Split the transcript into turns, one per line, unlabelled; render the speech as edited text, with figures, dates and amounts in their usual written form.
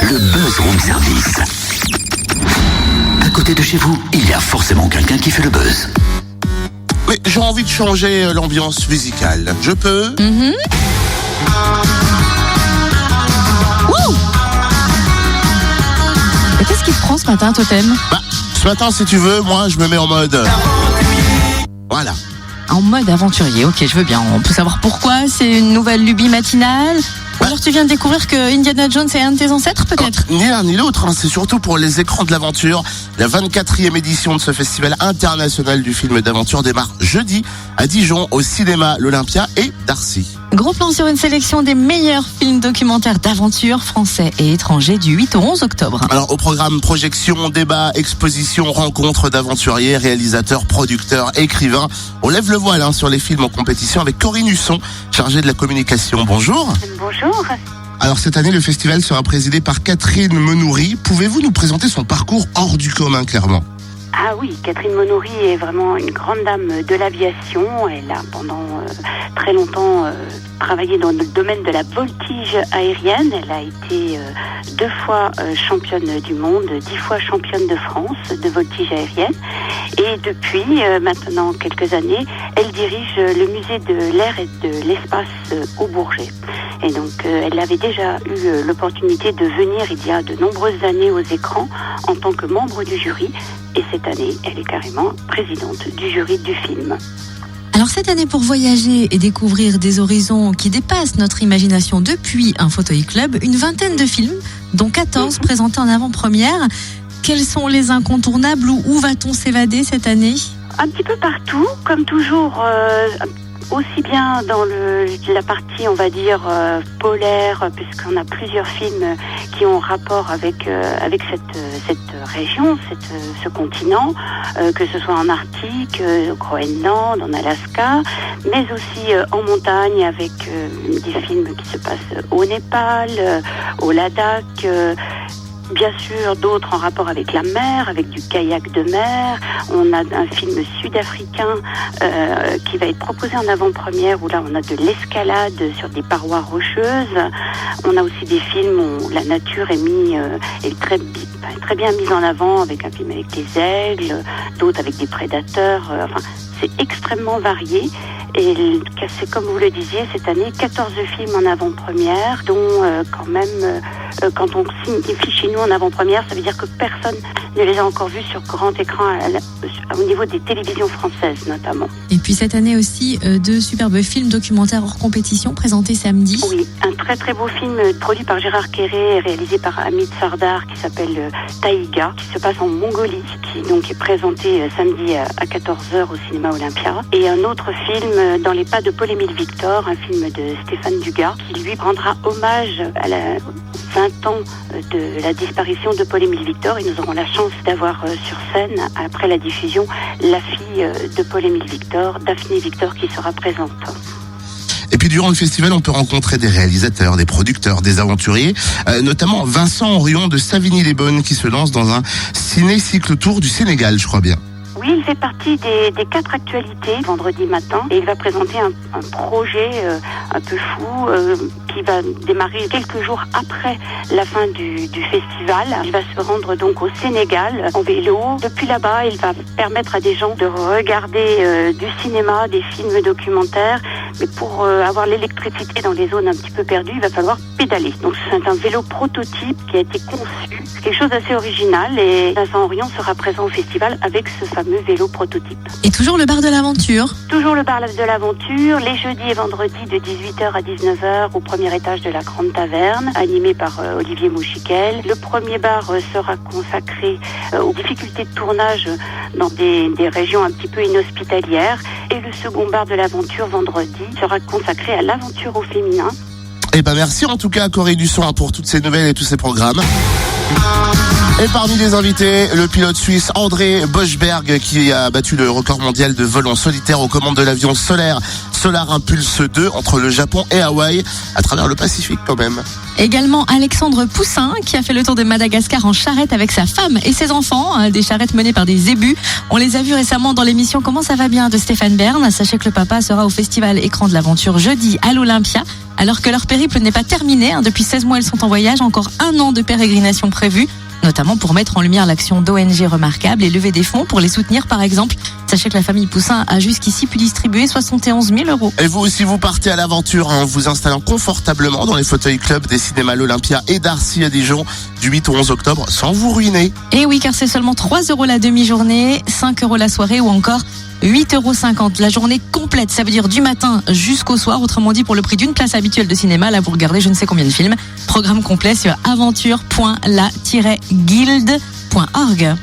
le Buzz Room Service. À côté de chez vous, il y a forcément quelqu'un qui fait le buzz.
Mais j'ai envie de changer l'ambiance musicale. Je peux ?
Et qu'est-ce qu'il te prend ce matin, Totem ?
Ce matin, si tu veux, moi, je me mets en mode... Voilà.
En mode aventurier, ok, je veux bien. On peut savoir pourquoi, c'est une nouvelle lubie matinale ? Ou alors tu viens de découvrir que Indiana Jones est un de tes ancêtres, peut-être ?
Ni l'un ni l'autre, c'est surtout pour les écrans de l'aventure. La 24e édition de ce festival international du film d'aventure démarre jeudi à Dijon, au cinéma l'Olympia et Darcy.
Gros plan sur une sélection des meilleurs films documentaires d'aventure français et étrangers du 8 au 11 octobre.
Alors au programme projection, débat, exposition, rencontres d'aventuriers, réalisateurs, producteurs, écrivains. On lève le voile sur les films en compétition avec Corinne Husson, chargée de la communication. Bonjour.
Bonjour.
Alors cette année, le festival sera présidé par Catherine Menoury. Pouvez-vous nous présenter son parcours hors du commun, clairement ?
Ah oui, Catherine Menoury est vraiment une grande dame de l'aviation. Elle a pendant très longtemps travaillé dans le domaine de la voltige aérienne. Elle a été 2 fois championne du monde, 10 fois championne de France de voltige aérienne. Et depuis maintenant quelques années, elle dirige le musée de l'air et de l'espace au Bourget. Et donc elle avait déjà eu l'opportunité de venir il y a de nombreuses années aux écrans en tant que membre du jury. Et cette année, elle est carrément présidente du jury du film.
Alors cette année, pour voyager et découvrir des horizons qui dépassent notre imagination depuis un fauteuil club, une vingtaine de films, dont 14 présentés en avant-première. Quels sont les incontournables ou où va-t-on s'évader cette année ?
Un petit peu partout, comme toujours, aussi bien dans la partie, on va dire, polaire, puisqu'on a plusieurs films qui ont rapport avec cette région, ce continent, que ce soit en Arctique, au Groenland, en Alaska, mais aussi en montagne avec des films qui se passent au Népal, au Ladakh, bien sûr, d'autres en rapport avec la mer, avec du kayak de mer. On a un film sud-africain qui va être proposé en avant-première, où là on a de l'escalade sur des parois rocheuses. On a aussi des films où la nature est très bien mise en avant, avec un film avec des aigles, d'autres avec des prédateurs. C'est extrêmement varié. Et c'est comme vous le disiez, cette année, 14 films en avant-première, dont quand on signifie chez nous en avant-première, ça veut dire que personne ne les a encore vus sur grand écran au niveau des télévisions françaises notamment.
Et puis cette année aussi, 2 superbes films documentaires hors compétition présentés samedi.
Oui, un très très beau film produit par Gérard Quéré et réalisé par Hamid Sardar qui s'appelle Taïga, qui se passe en Mongolie, qui donc est présenté samedi à 14h au cinéma Olympia. Et un autre film dans les pas de Paul-Émile Victor, un film de Stéphane Dugas, qui lui rendra hommage à la 20 ans de la disparition de Paul-Émile Victor, et nous aurons la chance d'avoir sur scène, après la diffusion, la fille de Paul-Émile Victor, Daphné Victor, qui sera présente.
Et puis durant le festival, on peut rencontrer des réalisateurs, des producteurs, des aventuriers, notamment Vincent Henrion de Savigny-les-Bonnes qui se lance dans un ciné-cycle-tour du Sénégal, je crois bien.
Oui, il fait partie des 4 actualités vendredi matin, et il va présenter un projet un peu fou qui va démarrer quelques jours après la fin du festival. Il va se rendre donc au Sénégal en vélo. Depuis là-bas, il va permettre à des gens de regarder du cinéma, des films documentaires. Mais pour avoir l'électricité dans les zones un petit peu perdues, il va falloir pédaler. Donc c'est un vélo prototype qui a été conçu. C'est quelque chose d'assez original, et Vincent Henrion sera présent au festival avec ce fameux vélo prototype.
Et toujours le bar de l'aventure.
Toujours le bar de l'aventure, les jeudis et vendredis de 18h à 19h au premier étage de la Grande Taverne, animé par Olivier Mouchiquel. Le premier bar sera consacré aux difficultés de tournage dans des régions un petit peu inhospitalières. Et le second bar de l'aventure vendredi sera consacré à l'aventure au féminin.
Eh ben merci en tout cas à Corinne Husson pour toutes ces nouvelles et tous ces programmes. Et parmi les invités, le pilote suisse André Boschberg qui a battu le record mondial de vol en solitaire aux commandes de l'avion Solar Impulse 2 entre le Japon et Hawaï, à travers le Pacifique quand même.
Également Alexandre Poussin qui a fait le tour de Madagascar en charrette avec sa femme et ses enfants, des charrettes menées par des zébus. On les a vus récemment dans l'émission Comment ça va bien de Stéphane Bern. Sachez que le papa sera au festival Écran de l'aventure jeudi à l'Olympia. Alors que leur périple n'est pas terminé, depuis 16 mois elles sont en voyage, encore 1 an de pérégrination prévue, notamment pour mettre en lumière l'action d'ONG remarquables et lever des fonds pour les soutenir par exemple. Sachez que la famille Poussin a jusqu'ici pu distribuer 71 000 €.
Et vous aussi, vous partez à l'aventure en vous installant confortablement dans les fauteuils club des cinémas l'Olympia et d'Arcy à Dijon du 8 au 11 octobre sans vous ruiner.
Et oui, car c'est seulement 3 € la demi-journée, 5 € la soirée ou encore 8,50 € la journée complète. Ça veut dire du matin jusqu'au soir, autrement dit pour le prix d'une place habituelle de cinéma. Là, vous regardez je ne sais combien de films. Programme complet sur aventure.la-guilde.org.